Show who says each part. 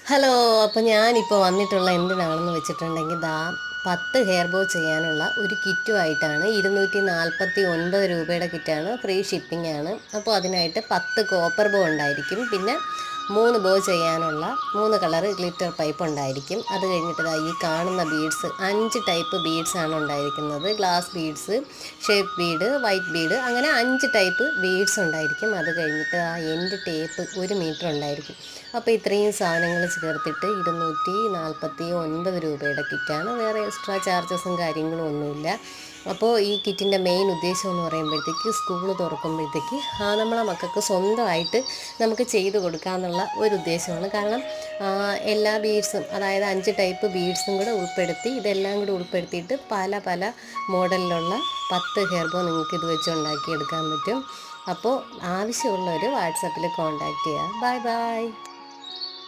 Speaker 1: Hello. അപ്പോൾ ഞാനിപ്പോൾ വന്നിട്ടുള്ള എന്തിനാണെന്ന് വെച്ചിട്ടുണ്ടെങ്കിൽ 10 ഹെയർ ബോ ചെയ്യാനുള്ള ഒരു കിറ്റുമായിട്ടാണ്. 249 രൂപയുടെ കിറ്റാണ്, ഫ്രീ ഷിപ്പിംഗ് ആണ്. അപ്പോൾ അതിനായിട്ട് 10 കോപ്പർ ബോ ഉണ്ടായിരിക്കും, പിന്നെ 3 ബോ ചെയ്യാനുള്ള 3 കളർ ഗ്ലിറ്റർ പൈപ്പ് ഉണ്ടായിരിക്കും. അത് കഴിഞ്ഞിട്ട് ഈ കാണുന്ന ബീഡ്സ് 5 ടൈപ്പ് ബീഡ്സ് ആണ് ഉണ്ടായിരിക്കുന്നത്. Glass beads, shape bead, white bead, അങ്ങനെ 5 ടൈപ്പ് ബീഡ്സ് ഉണ്ടായിരിക്കും. അത് കഴിഞ്ഞിട്ട് എൻഡ് ടേപ്പ് 1 മീറ്റർ ഉണ്ടായിരിക്കും. അപ്പോൾ ഇത്രയും സാധനങ്ങൾ ചേർത്തിട്ട് 249 രൂപയുടെ കിറ്റാണ്. വേറെ എക്സ്ട്രാ ചാർജസും കാര്യങ്ങളും ഒന്നുമില്ല. അപ്പോൾ ഈ കിറ്റിൻ്റെ മെയിൻ ഉദ്ദേശം എന്ന് പറയുമ്പോഴത്തേക്ക് സ്കൂൾ തുറക്കുമ്പോഴത്തേക്ക് നമ്മളെ മക്കൾക്ക് സ്വന്തമായിട്ട് നമുക്ക് ചെയ്ത് കൊടുക്കാമെന്നുള്ള ഒരു ഉദ്ദേശമാണ്. കാരണം എല്ലാ ബീഡ്സും, അതായത് 5 ടൈപ്പ് ബീഡ്സും കൂടെ ഉൾപ്പെടുത്തി, ഇതെല്ലാം കൂടെ ഉൾപ്പെടുത്തിയിട്ട് പല പല മോഡലിലുള്ള 10 ഹെയർ ബോ നിങ്ങൾക്ക് ഇത് വെച്ച് ഉണ്ടാക്കിയെടുക്കാൻ പറ്റും. അപ്പോൾ ആവശ്യമുള്ളവർ വാട്സാപ്പിൽ കോൺടാക്റ്റ് ചെയ്യുക. Bye bye.